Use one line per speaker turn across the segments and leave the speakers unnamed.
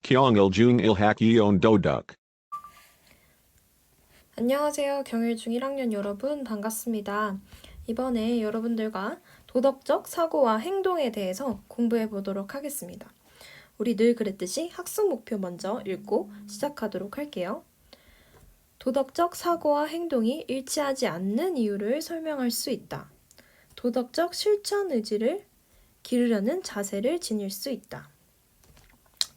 Kyongil Jung Ilhak Yeon Doduk.
안녕하세요. 경일중 1학년 여러분 반갑습니다. 이번에 여러분들과 도덕적 사고와 행동에 대해서 공부해 보도록 하겠습니다. 우리 늘 그랬듯이 학습 목표 먼저 읽고 시작하도록 할게요. 도덕적 사고와 행동이 일치하지 않는 이유를 설명할 수 있다. 도덕적 실천 의지를 기르려는 자세를 지닐 수 있다.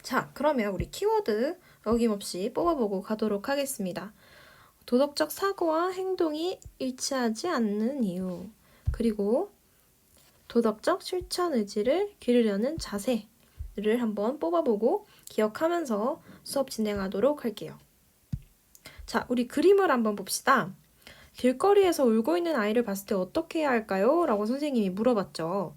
자, 그러면 우리 키워드 어김없이 뽑아보고 가도록 하겠습니다. 도덕적 사고와 행동이 일치하지 않는 이유, 그리고 도덕적 실천 의지를 기르려는 자세를 한번 뽑아보고 기억하면서 수업 진행하도록 할게요. 자, 우리 그림을 한번 봅시다. 길거리에서 울고 있는 아이를 봤을 때 어떻게 해야 할까요? 라고 선생님이 물어봤죠.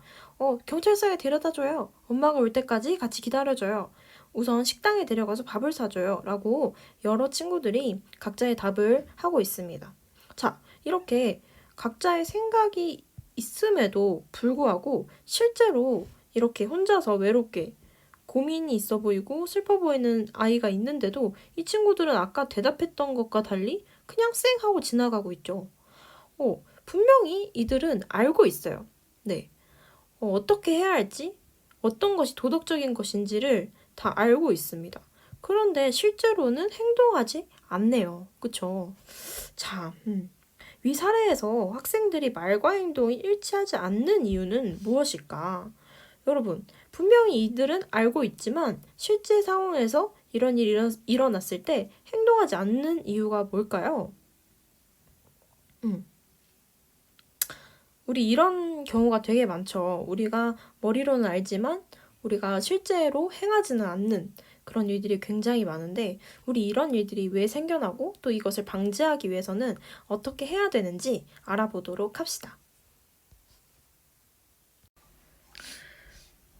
경찰서에 데려다줘요. 엄마가 올 때까지 같이 기다려줘요. 우선 식당에 데려가서 밥을 사줘요. 라고 여러 친구들이 각자의 답을 하고 있습니다. 자, 이렇게 각자의 생각이 있음에도 불구하고 실제로 이렇게 혼자서 외롭게 고민이 있어 보이고 슬퍼 보이는 아이가 있는데도 이 친구들은 아까 대답했던 것과 달리 그냥 쌩 하고 지나가고 있죠. 분명히 이들은 알고 있어요. 네. 어떻게 해야 할지, 어떤 것이 도덕적인 것인지를 다 알고 있습니다. 그런데 실제로는 행동하지 않네요. 그쵸? 자, 위 사례에서 학생들이 말과 행동이 일치하지 않는 이유는 무엇일까? 여러분, 분명히 이들은 알고 있지만 실제 상황에서 이런 일이 일어났을 때 행동하지 않는 이유가 뭘까요? 우리 이런 경우가 되게 많죠. 우리가 머리로는 알지만 우리가 실제로 행하지는 않는 그런 일들이 굉장히 많은데 우리 이런 일들이 왜 생겨나고 또 이것을 방지하기 위해서는 어떻게 해야 되는지 알아보도록 합시다.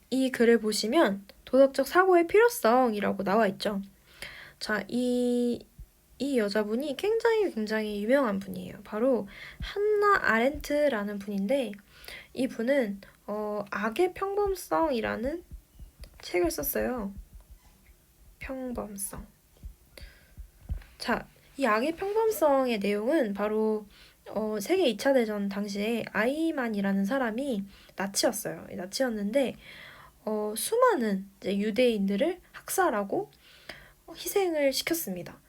이 글을 보시면 도덕적 사고의 필요성이라고 나와 있죠. 자, 이 여자분이 굉장히 유명한 분이에요. 바로 한나 아렌트라는 분인데 이 분은 악의 평범성이라는 책을 썼어요. 평범성. 자, 이 악의 평범성의 내용은 바로 세계 2차 대전 당시에 아이만이라는 사람이 나치였어요. 나치였는데 수많은 이제 유대인들을 학살하고 희생을 시켰습니다.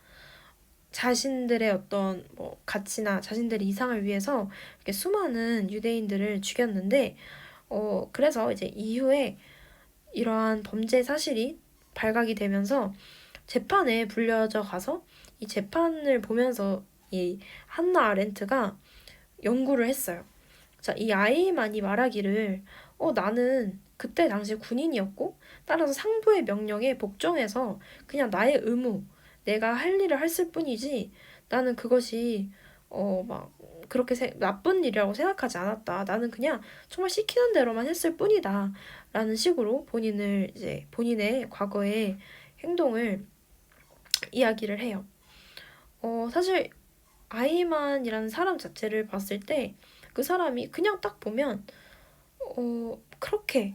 자신들의 어떤 가치나 자신들의 이상을 위해서 이렇게 수많은 유대인들을 죽였는데 그래서 이제 이후에 이러한 범죄 사실이 발각이 되면서 재판에 불려져 가서 이 재판을 보면서 이 한나 아렌트가 연구를 했어요. 자, 이 아이만이 말하기를 나는 그때 당시 군인이었고 따라서 상부의 명령에 복종해서 그냥 나의 의무, 내가 할 일을 했을 뿐이지 나는 그것이 막 그렇게 나쁜 일이라고 생각하지 않았다. 나는 그냥 정말 시키는 대로만 했을 뿐이다. 라는 식으로 본인의 과거의 행동을 이야기를 해요. 사실 아이만이라는 사람 자체를 봤을 때 그 사람이 그냥 딱 보면 그렇게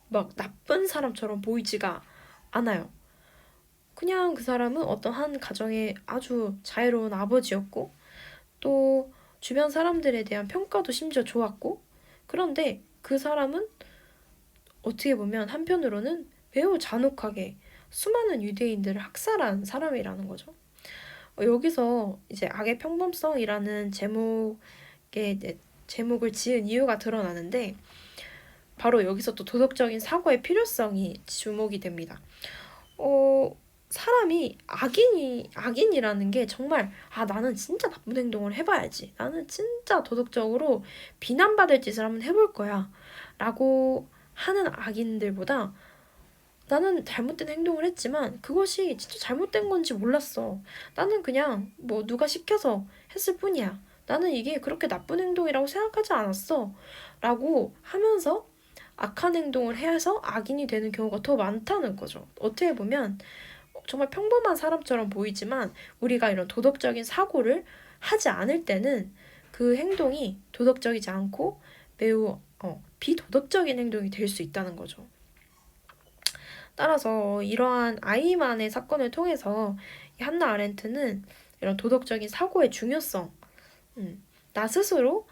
막 나쁜 사람처럼 보이지가 않아요. 그냥 그 사람은 어떤 한 가정의 아주 자애로운 아버지였고 또 주변 사람들에 대한 평가도 심지어 좋았고 그런데 그 사람은 어떻게 보면 한편으로는 매우 잔혹하게 수많은 유대인들을 학살한 사람이라는 거죠. 여기서 이제 악의 평범성이라는 제목을 지은 이유가 드러나는데 바로 여기서 또 도덕적인 사고의 필요성이 주목이 됩니다. 사람이 악인이라는 게 정말 나는 진짜 나쁜 행동을 해봐야지. 나는 진짜 도덕적으로 비난받을 짓을 한번 해볼 거야. 라고 하는 악인들보다 나는 잘못된 행동을 했지만 그것이 진짜 잘못된 건지 몰랐어. 나는 그냥 누가 시켜서 했을 뿐이야. 나는 이게 그렇게 나쁜 행동이라고 생각하지 않았어. 라고 하면서 악한 행동을 해서 악인이 되는 경우가 더 많다는 거죠. 어떻게 보면 정말 평범한 사람처럼 보이지만 우리가 이런 도덕적인 사고를 하지 않을 때는 그 행동이 도덕적이지 않고 매우 비도덕적인 행동이 될 수 있다는 거죠. 따라서 이러한 아이만의 사건을 통해서 이 한나 아렌트는 이런 도덕적인 사고의 중요성, 나 스스로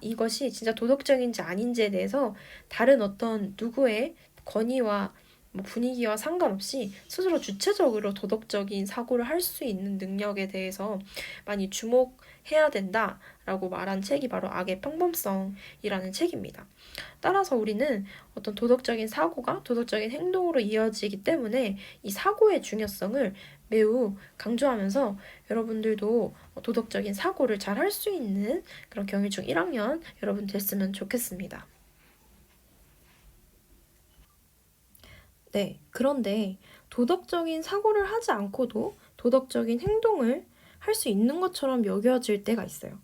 이것이 진짜 도덕적인지 아닌지에 대해서 다른 어떤 누구의 권위와 뭐 분위기와 상관없이 스스로 주체적으로 도덕적인 사고를 할 수 있는 능력에 대해서 많이 주목해야 된다라고 말한 책이 바로 악의 평범성이라는 책입니다. 따라서 우리는 어떤 도덕적인 사고가 도덕적인 행동으로 이어지기 때문에 이 사고의 중요성을 매우 강조하면서 여러분들도 도덕적인 사고를 잘 할 수 있는 그런 경일중 1학년 여러분 됐으면 좋겠습니다. 네, 그런데 도덕적인 사고를 하지 않고도 도덕적인 행동을 할 수 있는 것처럼 여겨질 때가 있어요.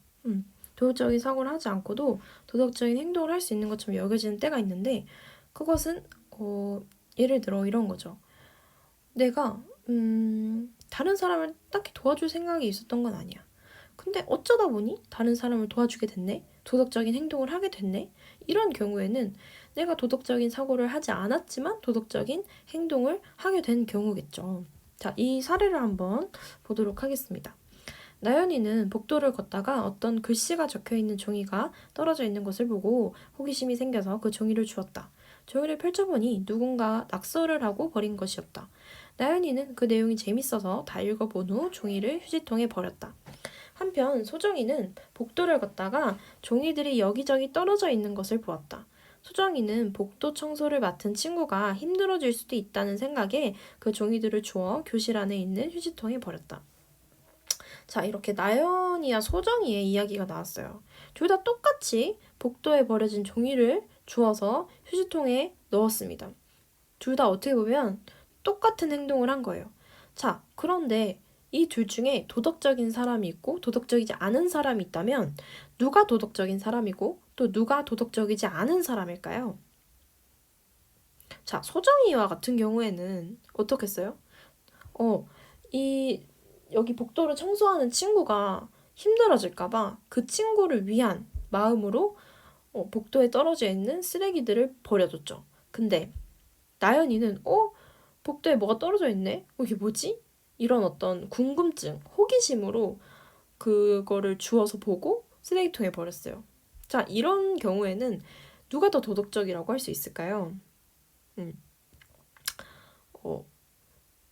도덕적인 사고를 하지 않고도 도덕적인 행동을 할 수 있는 것처럼 여겨지는 때가 있는데 그것은 예를 들어 이런 거죠. 내가 다른 사람을 딱히 도와줄 생각이 있었던 건 아니야. 근데 어쩌다 보니 다른 사람을 도와주게 됐네? 도덕적인 행동을 하게 됐네? 이런 경우에는 내가 도덕적인 사고를 하지 않았지만 도덕적인 행동을 하게 된 경우겠죠. 자, 이 사례를 한번 보도록 하겠습니다. 나연이는 복도를 걷다가 어떤 글씨가 적혀있는 종이가 떨어져 있는 것을 보고 호기심이 생겨서 그 종이를 주웠다. 종이를 펼쳐보니 누군가 낙서를 하고 버린 것이었다. 나연이는 그 내용이 재밌어서 다 읽어본 후 종이를 휴지통에 버렸다. 한편 소정이는 복도를 걷다가 종이들이 여기저기 떨어져 있는 것을 보았다. 소정이는 복도 청소를 맡은 친구가 힘들어질 수도 있다는 생각에 그 종이들을 주워 교실 안에 있는 휴지통에 버렸다. 자, 이렇게 나연이와 소정이의 이야기가 나왔어요. 둘 다 똑같이 복도에 버려진 종이를 주워서 휴지통에 넣었습니다. 둘 다 어떻게 보면 똑같은 행동을 한 거예요. 자, 그런데 이 둘 중에 도덕적인 사람이 있고 도덕적이지 않은 사람이 있다면 누가 도덕적인 사람이고 또 누가 도덕적이지 않은 사람일까요? 자, 소정이와 같은 경우에는 어떻겠어요? 여기 복도를 청소하는 친구가 힘들어질까봐 그 친구를 위한 마음으로 복도에 떨어져 있는 쓰레기들을 버려줬죠. 근데 나연이는 복도에 뭐가 떨어져 있네? 이게 뭐지? 이런 어떤 궁금증, 호기심으로 그거를 주워서 보고 쓰레기통에 버렸어요. 자, 이런 경우에는 누가 더 도덕적이라고 할 수 있을까요?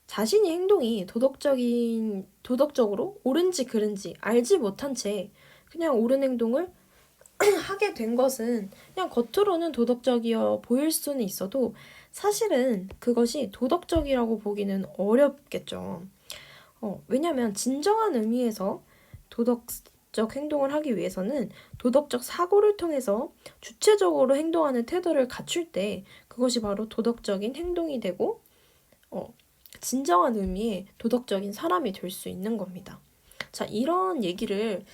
자신의 행동이 도덕적으로 옳은지 그른지 알지 못한 채 그냥 옳은 행동을 하게 된 것은 그냥 겉으로는 도덕적이어 보일 수는 있어도 사실은 그것이 도덕적이라고 보기는 어렵겠죠. 왜냐면 진정한 의미에서 도덕적 행동을 하기 위해서는 도덕적 사고를 통해서 주체적으로 행동하는 태도를 갖출 때 그것이 바로 도덕적인 행동이 되고 진정한 의미의 도덕적인 사람이 될 수 있는 겁니다. 자, 이런 얘기를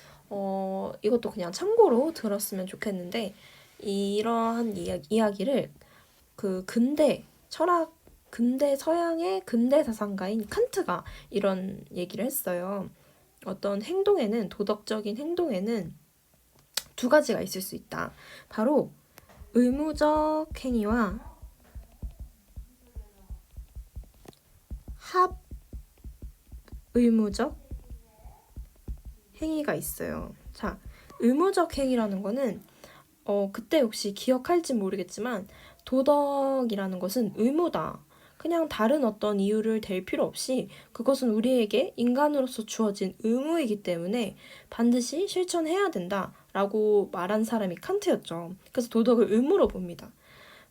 이것도 그냥 참고로 들었으면 좋겠는데 이러한 이야기를 그 근대 서양의 근대 사상가인 칸트가 이런 얘기를 했어요. 어떤 행동에는 도덕적인 행동에는 두 가지가 있을 수 있다. 바로 의무적 행위와 합의무적 행위가 있어요. 자, 의무적 행위라는 거는 그때 혹시 기억할지 모르겠지만 도덕이라는 것은 의무다. 그냥 다른 어떤 이유를 댈 필요 없이 그것은 우리에게 인간으로서 주어진 의무이기 때문에 반드시 실천해야 된다라고 말한 사람이 칸트였죠. 그래서 도덕을 의무로 봅니다.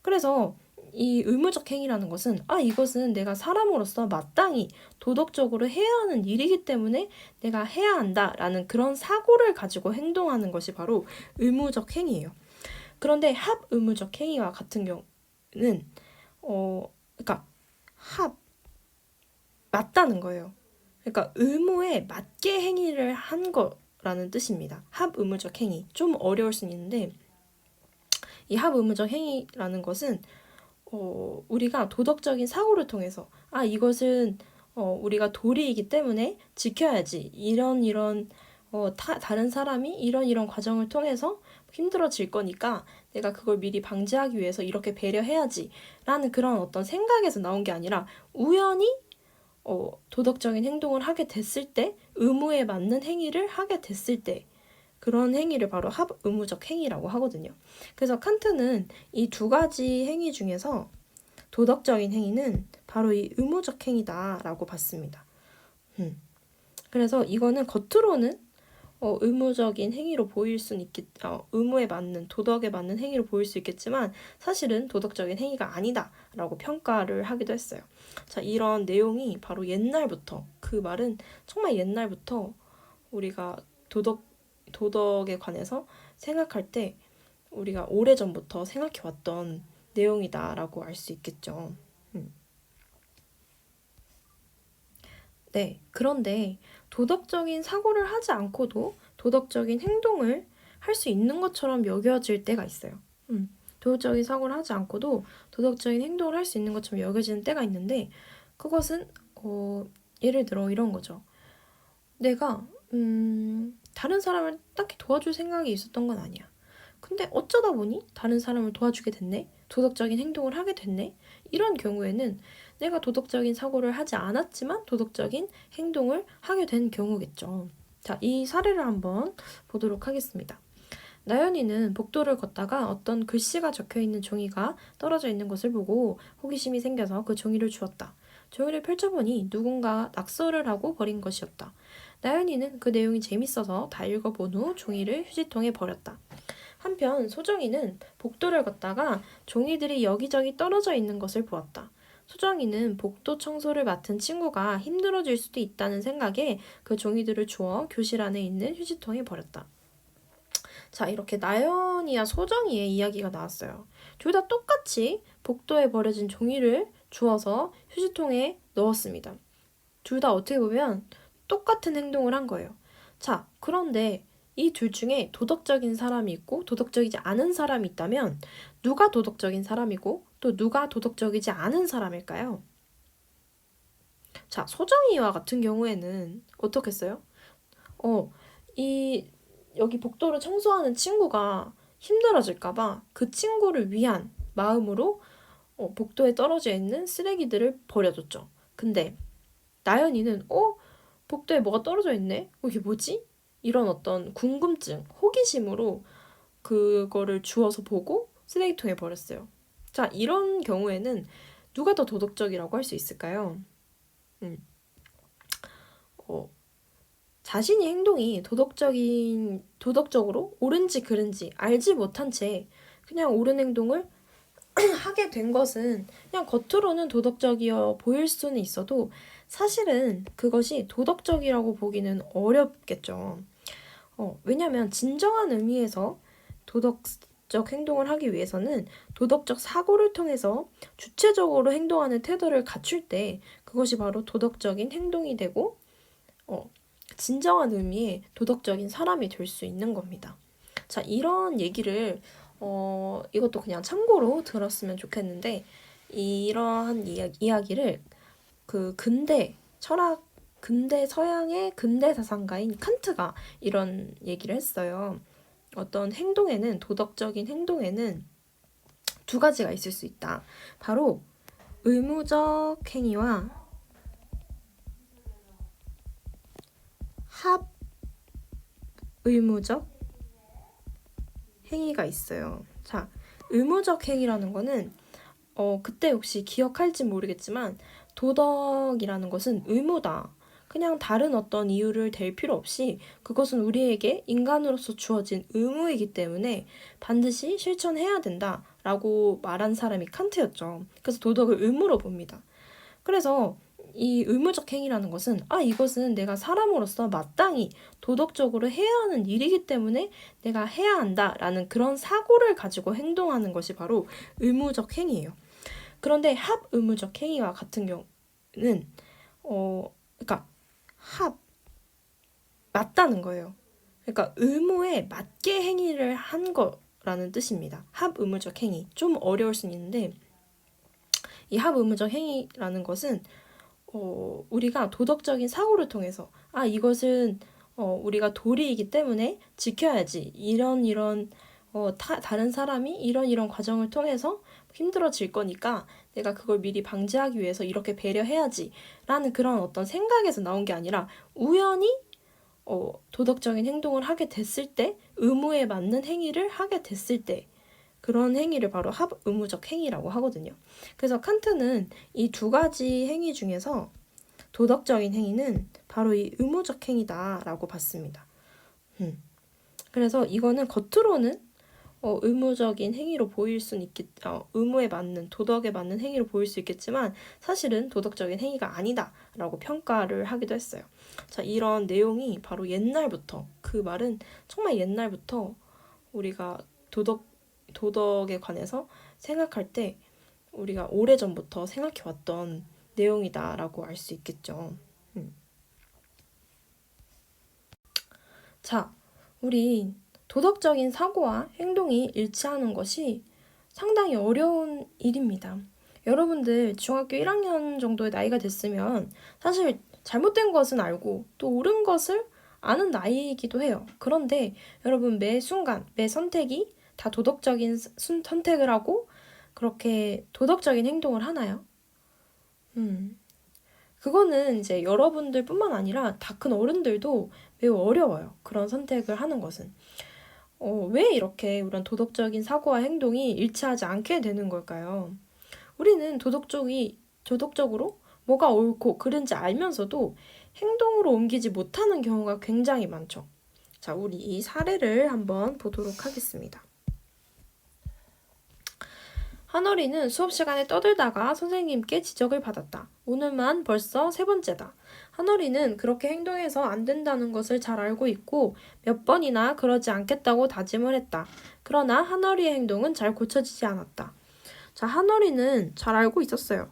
그래서 이 의무적 행위라는 것은 이것은 내가 사람으로서 마땅히 도덕적으로 해야 하는 일이기 때문에 내가 해야 한다라는 그런 사고를 가지고 행동하는 것이 바로 의무적 행위예요. 그런데 합의무적 행위와 같은 경우는 그러니까 맞다는 거예요. 그러니까 의무에 맞게 행위를 한 거라는 뜻입니다. 합의무적 행위. 좀 어려울 수는 있는데 이 합의무적 행위라는 것은 우리가 도덕적인 사고를 통해서 이것은 우리가 도리이기 때문에 지켜야지 이런 다른 사람이 이런 과정을 통해서 힘들어질 거니까 내가 그걸 미리 방지하기 위해서 이렇게 배려해야지 라는 그런 어떤 생각에서 나온 게 아니라 우연히 도덕적인 행동을 하게 됐을 때, 의무에 맞는 행위를 하게 됐을 때, 그런 행위를 바로 합의무적 행위라고 하거든요. 그래서 칸트는 이 두 가지 행위 중에서 도덕적인 행위는 바로 이 의무적 행위다라고 봤습니다. 그래서 이거는 겉으로는 의무적인 행위로 보일 수는 의무에 맞는, 도덕에 맞는 행위로 보일 수 있겠지만 사실은 도덕적인 행위가 아니다라고 평가를 하기도 했어요. 자, 이런 내용이 바로 옛날부터, 그 말은 정말 옛날부터 우리가 도덕에 관해서 생각할 때 우리가 오래전부터 생각해왔던 내용이다라고 알 수 있겠죠. 네, 그런데 도덕적인 사고를 하지 않고도 도덕적인 행동을 할 수 있는 것처럼 여겨질 때가 있어요. 도덕적인 사고를 하지 않고도 도덕적인 행동을 할 수 있는 것처럼 여겨지는 때가 있는데 그것은 예를 들어 이런 거죠. 내가 다른 사람을 딱히 도와줄 생각이 있었던 건 아니야. 근데 어쩌다 보니 다른 사람을 도와주게 됐네? 도덕적인 행동을 하게 됐네? 이런 경우에는 내가 도덕적인 사고를 하지 않았지만 도덕적인 행동을 하게 된 경우겠죠. 자, 이 사례를 한번 보도록 하겠습니다. 나연이는 복도를 걷다가 어떤 글씨가 적혀있는 종이가 떨어져 있는 것을 보고 호기심이 생겨서 그 종이를 주웠다. 종이를 펼쳐보니 누군가 낙서를 하고 버린 것이었다. 나연이는 그 내용이 재밌어서 다 읽어본 후 종이를 휴지통에 버렸다. 한편 소정이는 복도를 걷다가 종이들이 여기저기 떨어져 있는 것을 보았다. 소정이는 복도 청소를 맡은 친구가 힘들어질 수도 있다는 생각에 그 종이들을 주워 교실 안에 있는 휴지통에 버렸다. 자, 이렇게 나연이와 소정이의 이야기가 나왔어요. 둘 다 똑같이 복도에 버려진 종이를 주워서 휴지통에 넣었습니다. 둘 다 어떻게 보면 똑같은 행동을 한 거예요. 자, 그런데 이 둘 중에 도덕적인 사람이 있고 도덕적이지 않은 사람이 있다면 누가 도덕적인 사람이고 또 누가 도덕적이지 않은 사람일까요? 자, 소정이와 같은 경우에는 어떻겠어요? 여기 복도를 청소하는 친구가 힘들어질까봐 그 친구를 위한 마음으로 복도에 떨어져 있는 쓰레기들을 버려줬죠. 근데 나연이는 복도에 뭐가 떨어져 있네? 이게 뭐지? 이런 어떤 궁금증, 호기심으로 그거를 주워서 보고 쓰레기통에 버렸어요. 자, 이런 경우에는 누가 더 도덕적이라고 할 수 있을까요? 자신의 행동이 도덕적으로 옳은지 그른지 알지 못한 채 그냥 옳은 행동을 하게 된 것은 그냥 겉으로는 도덕적이어 보일 수는 있어도 사실은 그것이 도덕적이라고 보기는 어렵겠죠. 왜냐하면 진정한 의미에서 도덕적 행동을 하기 위해서는 도덕적 사고를 통해서 주체적으로 행동하는 태도를 갖출 때 그것이 바로 도덕적인 행동이 되고 진정한 의미의 도덕적인 사람이 될 수 있는 겁니다. 자, 이런 얘기를 이것도 그냥 참고로 들었으면 좋겠는데 이러한 이야기를 그 근대 서양의 근대 사상가인 칸트가 이런 얘기를 했어요. 어떤 행동에는, 도덕적인 행동에는 두 가지가 있을 수 있다. 바로 의무적 행위와 합의무적 행위가 있어요. 자, 의무적 행위라는 거는 그때 혹시 기억할지 모르겠지만 도덕이라는 것은 의무다. 그냥 다른 어떤 이유를 댈 필요 없이 그것은 우리에게 인간으로서 주어진 의무이기 때문에 반드시 실천해야 된다라고 말한 사람이 칸트였죠. 그래서 도덕을 의무로 봅니다. 그래서 이 의무적 행위라는 것은 이것은 내가 사람으로서 마땅히 도덕적으로 해야 하는 일이기 때문에 내가 해야 한다라는 그런 사고를 가지고 행동하는 것이 바로 의무적 행위예요. 그런데 합의무적 행위와 같은 경우는 그러니까 맞다는 거예요. 그러니까 의무에 맞게 행위를 한 거라는 뜻입니다. 합의무적 행위. 좀 어려울 수 있는데 이 합의무적 행위라는 것은 우리가 도덕적인 사고를 통해서 이것은 우리가 도리이기 때문에 지켜야지 이런 다른 사람이 이런 과정을 통해서 힘들어질 거니까 내가 그걸 미리 방지하기 위해서 이렇게 배려해야지 라는 그런 어떤 생각에서 나온 게 아니라 우연히 도덕적인 행동을 하게 됐을 때, 의무에 맞는 행위를 하게 됐을 때, 그런 행위를 바로 합의무적 행위라고 하거든요. 그래서 칸트는 이 두 가지 행위 중에서 도덕적인 행위는 바로 이 의무적 행위다라고 봤습니다. 그래서 이거는 겉으로는 의무적인 행위로 보일 수는 의무에 맞는, 도덕에 맞는 행위로 보일 수 있겠지만 사실은 도덕적인 행위가 아니다라고 평가를 하기도 했어요. 자, 이런 내용이 바로 옛날부터, 그 말은 정말 옛날부터 우리가 도덕에 관해서 생각할 때 우리가 오래전부터 생각해왔던 내용이다라고 알 수 있겠죠. 자, 우리 도덕적인 사고와 행동이 일치하는 것이 상당히 어려운 일입니다. 여러분들 중학교 1학년 정도의 나이가 됐으면 사실 잘못된 것은 알고 또 옳은 것을 아는 나이이기도 해요. 그런데 여러분 매 순간, 매 선택이 다 도덕적인 선택을 하고 그렇게 도덕적인 행동을 하나요? 그거는 이제 여러분들뿐만 아니라 다 큰 어른들도 매우 어려워요. 그런 선택을 하는 것은. 왜 이렇게 이런 도덕적인 사고와 행동이 일치하지 않게 되는 걸까요? 우리는 도덕적으로 뭐가 옳고 그른지 알면서도 행동으로 옮기지 못하는 경우가 굉장히 많죠. 자, 우리 이 사례를 한번 보도록 하겠습니다. 한어리는 수업 시간에 떠들다가 선생님께 지적을 받았다. 오늘만 벌써 세 번째다. 한어리는 그렇게 행동해서 안 된다는 것을 잘 알고 있고 몇 번이나 그러지 않겠다고 다짐을 했다. 그러나 한어리의 행동은 잘 고쳐지지 않았다. 자, 한어리는 잘 알고 있었어요.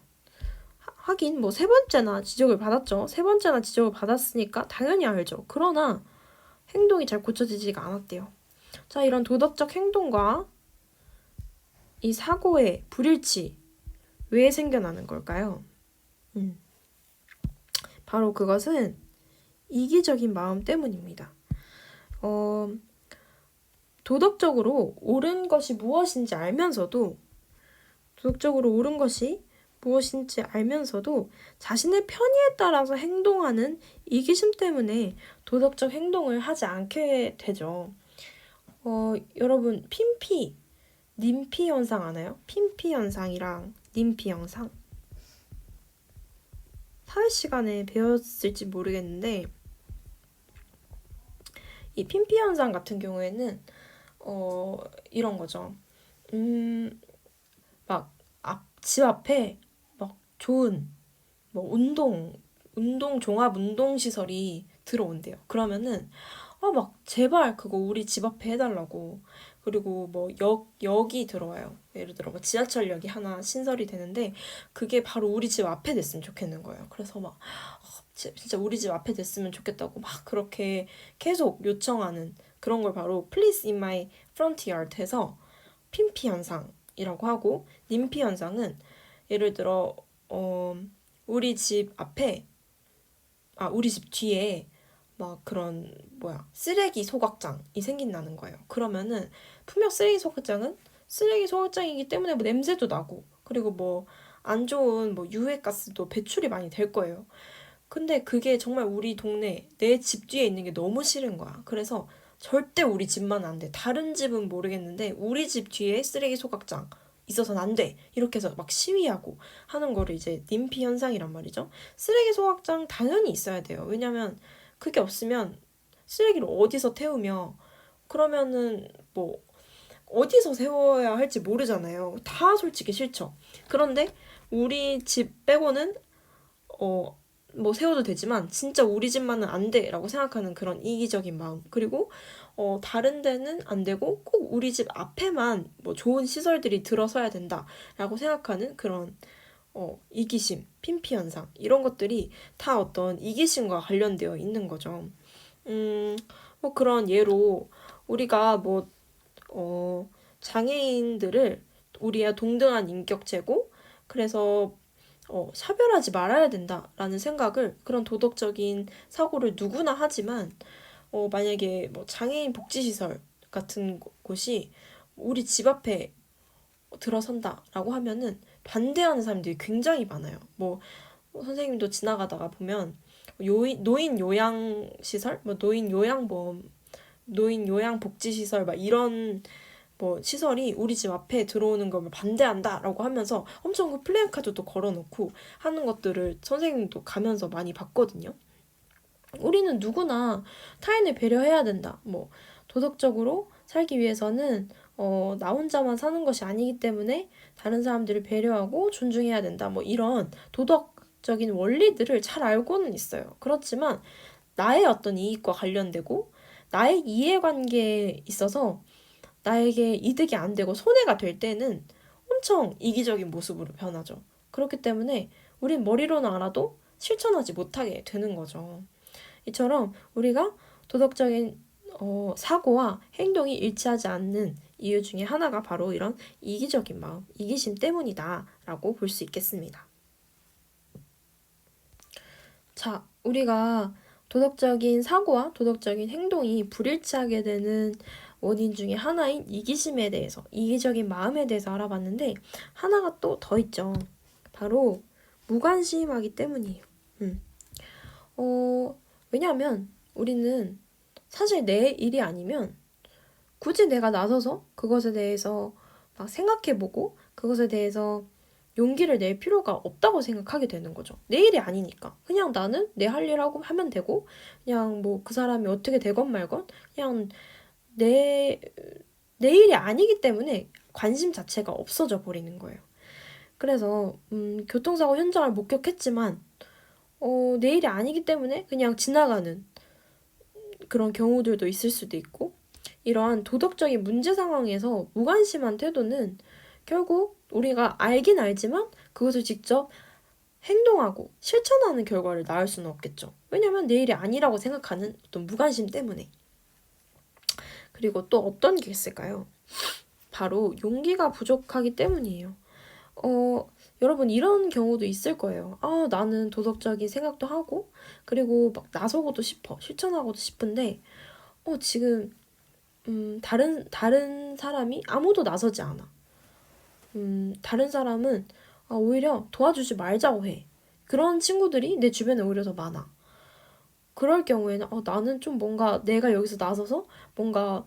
하긴 뭐 세 번째나 지적을 받았죠. 세 번째나 지적을 받았으니까 당연히 알죠. 그러나 행동이 잘 고쳐지지가 않았대요. 자, 이런 도덕적 행동과 이 사고의 불일치 왜 생겨나는 걸까요? 바로 그것은 이기적인 마음 때문입니다. 도덕적으로 옳은 것이 무엇인지 알면서도 자신의 편의에 따라서 행동하는 이기심 때문에 도덕적 행동을 하지 않게 되죠. 여러분 님피 현상 아나요? 핀피 현상이랑 님피 현상. 사회 시간에 배웠을지 모르겠는데 이 핀피 현상 같은 경우에는 이런 거죠. 막 집 앞에 막 좋은 뭐 종합 운동 시설이 들어온대요. 그러면은 막 제발 그거 우리 집 앞에 해달라고. 그리고 뭐 역이 들어와요. 예를 들어 뭐 지하철역이 하나 신설이 되는데 그게 바로 우리 집 앞에 됐으면 좋겠는 거예요. 그래서 막 진짜 우리 집 앞에 됐으면 좋겠다고 막 그렇게 계속 요청하는 그런 걸 바로 Please in my front yard 해서 핀피 현상이라고 하고, 님피 현상은 예를 들어 우리 집 앞에 우리 집 뒤에 막 그런 쓰레기 소각장이 생긴다는 거예요. 그러면은 분명 쓰레기 소각장이기 때문에 뭐 냄새도 나고 그리고 뭐 안 좋은 뭐 유해가스도 배출이 많이 될 거예요. 근데 그게 정말 우리 동네 내 집 뒤에 있는 게 너무 싫은 거야. 그래서 절대 우리 집만 안 돼. 다른 집은 모르겠는데 우리 집 뒤에 쓰레기 소각장 있어서는 안 돼. 이렇게 해서 막 시위하고 하는 거를 이제 님피 현상이란 말이죠. 쓰레기 소각장 당연히 있어야 돼요. 왜냐면 그게 없으면 쓰레기를 어디서 태우며 그러면은 뭐 어디서 세워야 할지 모르잖아요. 다 솔직히 싫죠. 그런데 우리 집 빼고는 뭐 세워도 되지만 진짜 우리 집만은 안 돼라고 생각하는 그런 이기적인 마음. 그리고 다른 데는 안 되고 꼭 우리 집 앞에만 뭐 좋은 시설들이 들어서야 된다라고 생각하는 그런 이기심, 핀피 현상 이런 것들이 다 어떤 이기심과 관련되어 있는 거죠. 뭐 그런 예로 우리가 뭐 장애인들을 우리와 동등한 인격체고 그래서 차별하지 말아야 된다라는 생각을 그런 도덕적인 사고를 누구나 하지만 만약에 뭐 장애인 복지시설 같은 곳이 우리 집 앞에 들어선다라고 하면은 반대하는 사람들이 굉장히 많아요. 뭐 선생님도 지나가다가 보면 노인 요양 시설, 뭐 노인 요양보험, 노인 요양 복지 시설 막 이런 뭐 시설이 우리 집 앞에 들어오는 걸 반대한다라고 하면서 엄청 그 플래카드도 걸어놓고 하는 것들을 선생님도 가면서 많이 봤거든요. 우리는 누구나 타인을 배려해야 된다. 뭐 도덕적으로 살기 위해서는 나 혼자만 사는 것이 아니기 때문에 다른 사람들을 배려하고 존중해야 된다. 뭐 이런 도덕적인 원리들을 잘 알고는 있어요. 그렇지만 나의 어떤 이익과 관련되고 나의 이해관계에 있어서 나에게 이득이 안 되고 손해가 될 때는 엄청 이기적인 모습으로 변하죠. 그렇기 때문에 우린 머리로는 알아도 실천하지 못하게 되는 거죠. 이처럼 우리가 도덕적인 사고와 행동이 일치하지 않는 이유 중에 하나가 바로 이런 이기적인 마음, 이기심 때문이다라고 볼 수 있겠습니다. 자, 우리가 도덕적인 사고와 도덕적인 행동이 불일치하게 되는 원인 중에 하나인 이기심에 대해서, 이기적인 마음에 대해서 알아봤는데 하나가 또 더 있죠. 바로 무관심하기 때문이에요. 왜냐하면 우리는 사실 내 일이 아니면 굳이 내가 나서서 그것에 대해서 막 생각해보고 그것에 대해서 용기를 낼 필요가 없다고 생각하게 되는 거죠. 내 일이 아니니까. 그냥 나는 내 할 일 하고 하면 되고 그냥 뭐 그 사람이 어떻게 되건 말건 그냥 내 일이 아니기 때문에 관심 자체가 없어져 버리는 거예요. 그래서 교통사고 현장을 목격했지만 내 일이 아니기 때문에 그냥 지나가는 그런 경우들도 있을 수도 있고 이러한 도덕적인 문제 상황에서 무관심한 태도는 결국 우리가 알긴 알지만 그것을 직접 행동하고 실천하는 결과를 낳을 수는 없겠죠. 왜냐면 내 일이 아니라고 생각하는 어떤 무관심 때문에. 그리고 또 어떤 게 있을까요? 바로 용기가 부족하기 때문이에요. 여러분 이런 경우도 있을 거예요. 나는 도덕적인 생각도 하고 그리고 막 나서고도 싶어. 실천하고도 싶은데 지금 다른 사람이 아무도 나서지 않아. 다른 사람은 오히려 도와주지 말자고 해. 그런 친구들이 내 주변에 오히려 더 많아. 그럴 경우에는 나는 좀 뭔가 내가 여기서 나서서 뭔가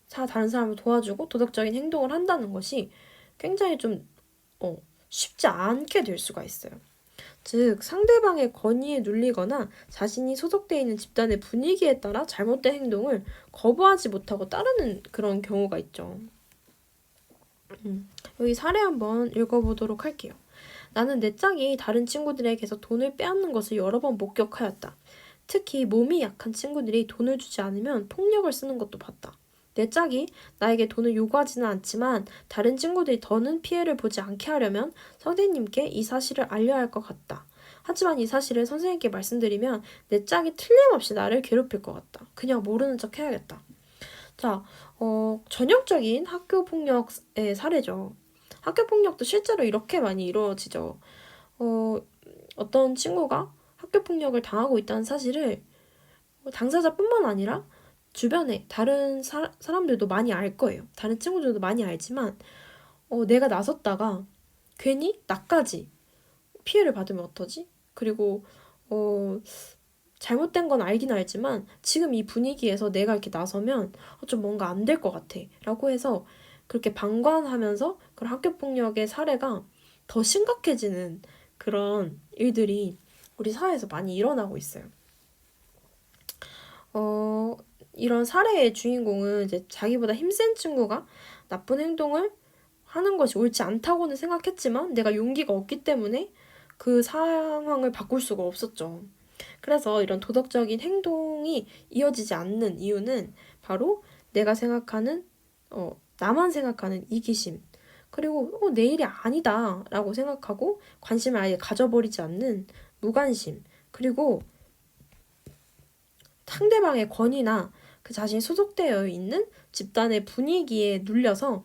다른 사람을 도와주고 도덕적인 행동을 한다는 것이 굉장히 좀 쉽지 않게 될 수가 있어요. 즉 상대방의 권위에 눌리거나 자신이 소속되어 있는 집단의 분위기에 따라 잘못된 행동을 거부하지 못하고 따르는 그런 경우가 있죠. 여기 사례 한번 읽어보도록 할게요. 나는 내 짝이 다른 친구들에게서 돈을 빼앗는 것을 여러 번 목격하였다. 특히 몸이 약한 친구들이 돈을 주지 않으면 폭력을 쓰는 것도 봤다. 내 짝이 나에게 돈을 요구하지는 않지만 다른 친구들이 더는 피해를 보지 않게 하려면 선생님께 이 사실을 알려야 할 것 같다. 하지만 이 사실을 선생님께 말씀드리면 내 짝이 틀림없이 나를 괴롭힐 것 같다. 그냥 모르는 척 해야겠다. 자, 전형적인 학교폭력의 사례죠. 학교폭력도 실제로 이렇게 많이 이루어지죠. 어떤 친구가 학교폭력을 당하고 있다는 사실을 당사자뿐만 아니라 주변에 다른 사람들도 많이 알 거예요. 다른 친구들도 많이 알지만 내가 나섰다가 괜히 나까지 피해를 받으면 어떠지? 그리고 잘못된 건 알긴 알지만 지금 이 분위기에서 내가 이렇게 나서면 좀 뭔가 안 될 것 같아 라고 해서 그렇게 방관하면서 그런 학교폭력의 사례가 더 심각해지는 그런 일들이 우리 사회에서 많이 일어나고 있어요. 이런 사례의 주인공은 이제 자기보다 힘센 친구가 나쁜 행동을 하는 것이 옳지 않다고는 생각했지만 내가 용기가 없기 때문에 그 상황을 바꿀 수가 없었죠. 그래서 이런 도덕적인 행동이 이어지지 않는 이유는 바로 내가 생각하는, 나만 생각하는 이기심, 그리고 내 일이 아니다 라고 생각하고 관심을 아예 가져버리지 않는 무관심, 그리고 상대방의 권위나 그 자신이 소속되어 있는 집단의 분위기에 눌려서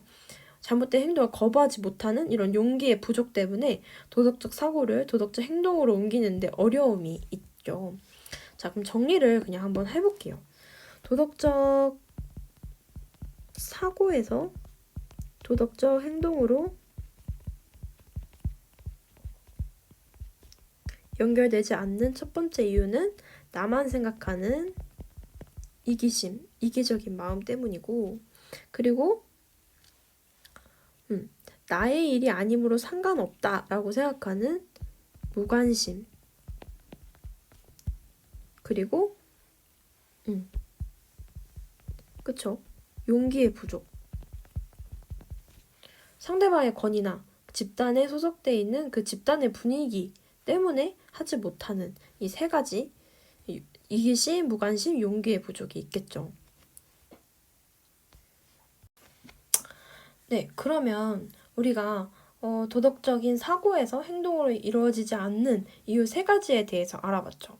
잘못된 행동을 거부하지 못하는 이런 용기의 부족 때문에 도덕적 사고를 도덕적 행동으로 옮기는데 어려움이 있죠. 자, 그럼 정리를 그냥 한번 해볼게요. 도덕적 사고에서 도덕적 행동으로 연결되지 않는 첫 번째 이유는 나만 생각하는 이기심, 이기적인 마음 때문이고, 그리고 나의 일이 아님으로 상관없다라고 생각하는 무관심, 그리고 그쵸? 용기의 부족. 상대방의 권위나 집단에 소속돼 있는 그 집단의 분위기 때문에 하지 못하는 이 세 가지, 이기심, 무관심, 용기의 부족이 있겠죠. 네, 그러면 우리가 도덕적인 사고에서 행동으로 이루어지지 않는 이유 세 가지에 대해서 알아봤죠.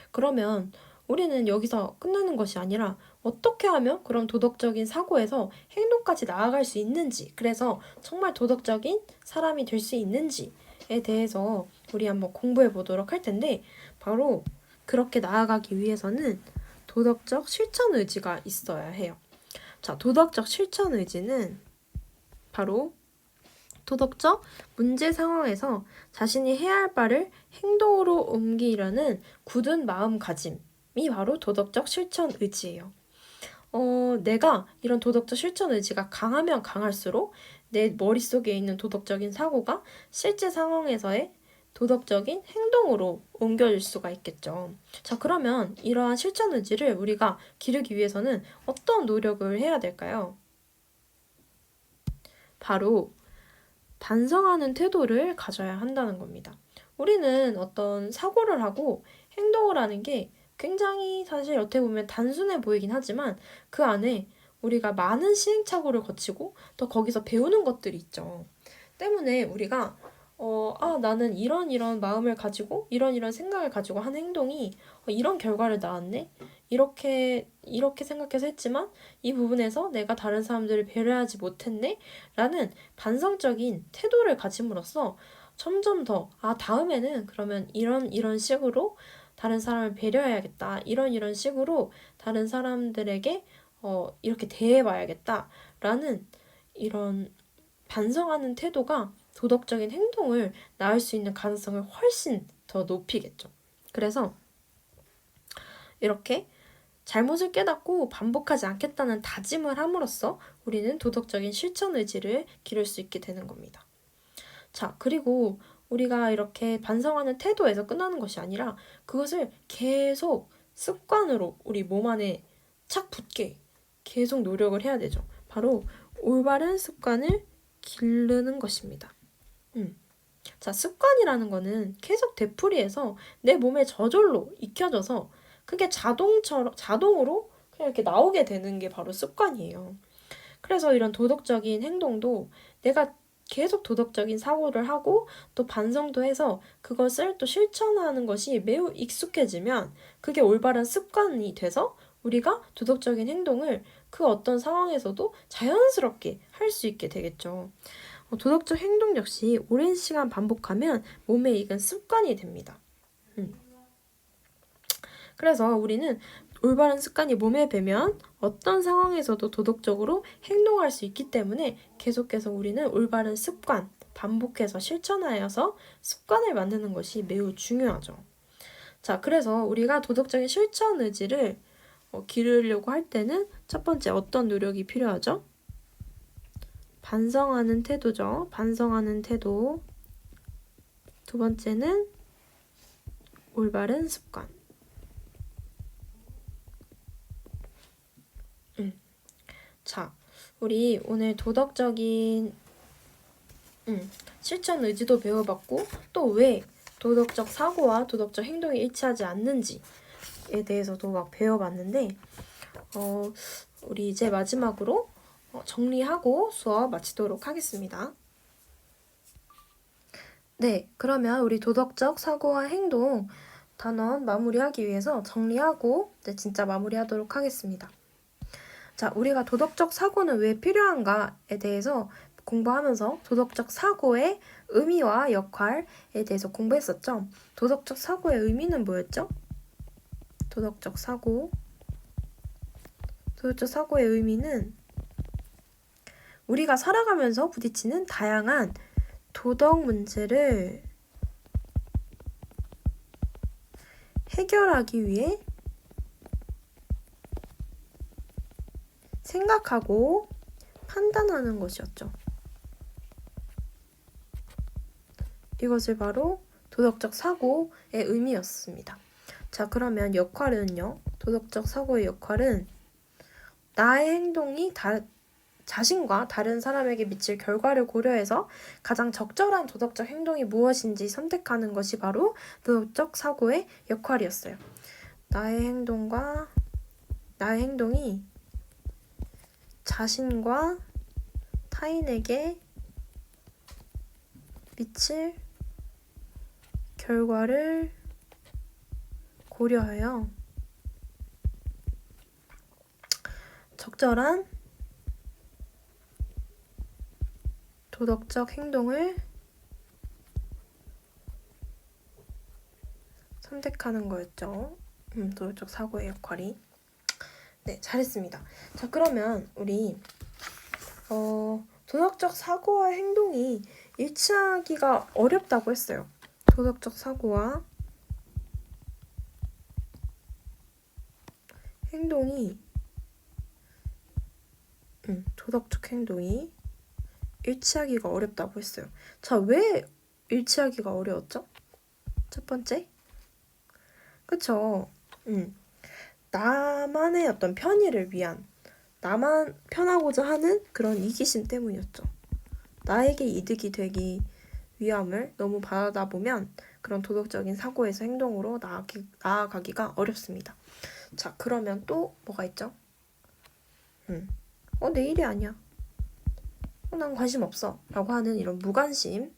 그러면 우리는 여기서 끝나는 것이 아니라 어떻게 하면 그런 도덕적인 사고에서 행동까지 나아갈 수 있는지, 그래서 정말 도덕적인 사람이 될 수 있는지에 대해서 우리 한번 공부해 보도록 할 텐데, 바로 그렇게 나아가기 위해서는 도덕적 실천 의지가 있어야 해요. 자, 도덕적 실천 의지는 바로 도덕적 문제 상황에서 자신이 해야 할 바를 행동으로 옮기려는 굳은 마음가짐이 바로 도덕적 실천 의지예요. 내가 이런 도덕적 실천 의지가 강하면 강할수록 내 머릿속에 있는 도덕적인 사고가 실제 상황에서의 도덕적인 행동으로 옮겨질 수가 있겠죠. 자, 그러면 이러한 실천 의지를 우리가 기르기 위해서는 어떤 노력을 해야 될까요? 바로 반성하는 태도를 가져야 한다는 겁니다. 우리는 어떤 사고를 하고 행동을 하는 게 굉장히 사실 어떻게 보면 단순해 보이긴 하지만 그 안에 우리가 많은 시행착오를 거치고 또 거기서 배우는 것들이 있죠. 때문에 우리가 나는 이런 마음을 가지고 이런 생각을 가지고 한 행동이 이런 결과를 낳았네? 이렇게 생각해서 했지만 이 부분에서 내가 다른 사람들을 배려하지 못했네? 라는 반성적인 태도를 가짐으로써 점점 더 다음에는 그러면 이런 식으로 다른 사람을 배려해야겠다. 이런 식으로 다른 사람들에게 이렇게 대해봐야겠다. 라는 이런 반성하는 태도가 도덕적인 행동을 낳을 수 있는 가능성을 훨씬 더 높이겠죠. 그래서 이렇게 잘못을 깨닫고 반복하지 않겠다는 다짐을 함으로써 우리는 도덕적인 실천 의지를 기를 수 있게 되는 겁니다. 자, 그리고 우리가 이렇게 반성하는 태도에서 끝나는 것이 아니라 그것을 계속 습관으로 우리 몸 안에 착 붙게 계속 노력을 해야 되죠. 바로 올바른 습관을 기르는 것입니다. 자, 습관이라는 거는 계속 되풀이해서 내 몸에 저절로 익혀져서 그게 자동으로 그냥 이렇게 나오게 되는 게 바로 습관이에요. 그래서 이런 도덕적인 행동도 내가 계속 도덕적인 사고를 하고 또 반성도 해서 그것을 또 실천하는 것이 매우 익숙해지면 그게 올바른 습관이 돼서 우리가 도덕적인 행동을 그 어떤 상황에서도 자연스럽게 할 수 있게 되겠죠. 도덕적 행동 역시 오랜 시간 반복하면 몸에 익은 습관이 됩니다. 그래서 우리는 올바른 습관이 몸에 배면 어떤 상황에서도 도덕적으로 행동할 수 있기 때문에 계속해서 우리는 올바른 습관, 반복해서 실천하여서 습관을 만드는 것이 매우 중요하죠. 자, 그래서 우리가 도덕적인 실천 의지를 기르려고 할 때는 첫 번째 어떤 노력이 필요하죠? 반성하는 태도죠. 반성하는 태도. 두 번째는 올바른 습관. 자, 우리 오늘 도덕적인 실천 의지도 배워봤고 또 왜 도덕적 사고와 도덕적 행동이 일치하지 않는지에 대해서도 막 배워봤는데 우리 이제 마지막으로 정리하고 수업 마치도록 하겠습니다. 네, 그러면 우리 도덕적 사고와 행동 단원 마무리하기 위해서 정리하고 진짜 마무리하도록 하겠습니다. 자, 우리가 도덕적 사고는 왜 필요한가에 대해서 공부하면서 도덕적 사고의 의미와 역할에 대해서 공부했었죠. 도덕적 사고의 의미는 뭐였죠? 도덕적 사고의 의미는 우리가 살아가면서 부딪히는 다양한 도덕 문제를 해결하기 위해 생각하고 판단하는 것이었죠. 이것을 바로 도덕적 사고의 의미였습니다. 자, 그러면 역할은요. 도덕적 사고의 역할은 나의 행동이 자신과 다른 사람에게 미칠 결과를 고려해서 가장 적절한 도덕적 행동이 무엇인지 선택하는 것이 바로 도덕적 사고의 역할이었어요. 나의 행동이 자신과 타인에게 미칠 결과를 고려하여 적절한 도덕적 행동을 선택하는 거였죠. 도덕적 사고의 역할이. 네, 잘했습니다. 자, 그러면 우리 도덕적 사고와 행동이 일치하기가 어렵다고 했어요. 도덕적 사고와 행동이 도덕적 행동이 일치하기가 어렵다고 했어요. 자, 왜 일치하기가 어려웠죠? 첫 번째, 그쵸? 나만의 어떤 편의를 위한, 나만 편하고자 하는 그런 이기심 때문이었죠. 나에게 이득이 되기 위함을 너무 바라다 보면 그런 도덕적인 사고에서 행동으로 나아가기가 어렵습니다. 자, 그러면 또 뭐가 있죠? 내 일이 아니야. 난 관심 없어. 라고 하는 이런 무관심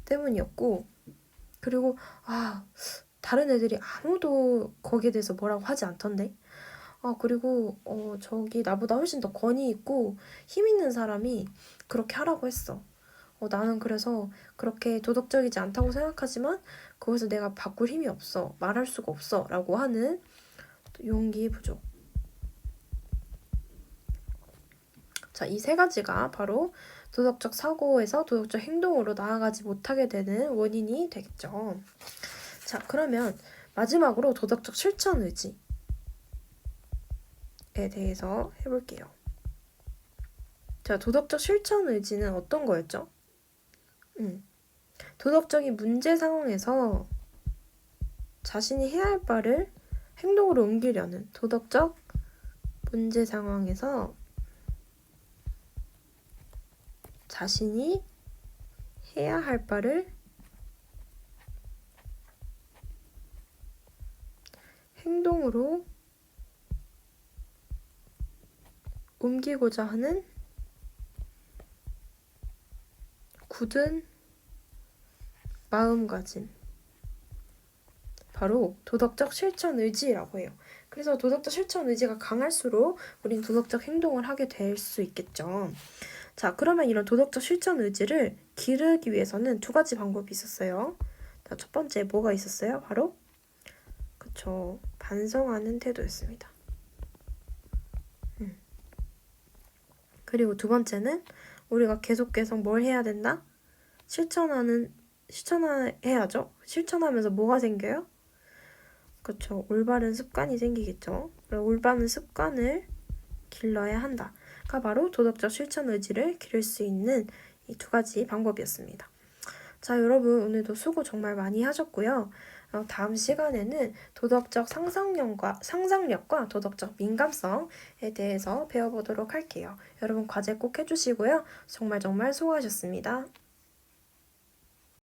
때문이었고, 그리고 다른 애들이 아무도 거기에 대해서 뭐라고 하지 않던데? 그리고 저기 나보다 훨씬 더 권위 있고 힘 있는 사람이 그렇게 하라고 했어. 나는 그래서 그렇게 도덕적이지 않다고 생각하지만 거기서 내가 바꿀 힘이 없어. 말할 수가 없어. 라고 하는 용기 부족. 자, 이 세 가지가 바로 도덕적 사고에서 도덕적 행동으로 나아가지 못하게 되는 원인이 되겠죠. 자, 그러면 마지막으로 도덕적 실천 의지에 대해서 해볼게요. 자, 도덕적 실천 의지는 어떤 거였죠? 도덕적인 문제 상황에서 자신이 해야 할 바를 행동으로 옮기려는 도덕적 문제 상황에서 자신이 해야 할 바를 행동으로 옮기고자 하는 굳은 마음가짐. 바로 도덕적 실천 의지라고 해요. 그래서 도덕적 실천 의지가 강할수록 우린 도덕적 행동을 하게 될 수 있겠죠. 자, 그러면 이런 도덕적 실천 의지를 기르기 위해서는 두 가지 방법이 있었어요. 자, 첫 번째 뭐가 있었어요? 바로 그쵸, 반성하는 태도였습니다. 그리고 두 번째는 우리가 계속 뭘 해야 된다? 실천해야죠. 실천하면서 뭐가 생겨요? 그쵸, 올바른 습관이 생기겠죠. 올바른 습관을 길러야 한다가 바로 도덕적 실천 의지를 기를 수 있는 이 두 가지 방법이었습니다. 자, 여러분 오늘도 수고 정말 많이 하셨고요. 다음 시간에는 도덕적 상상력과 도덕적 민감성에 대해서 배워보도록 할게요. 여러분 과제 꼭 해주시고요. 정말 수고하셨습니다.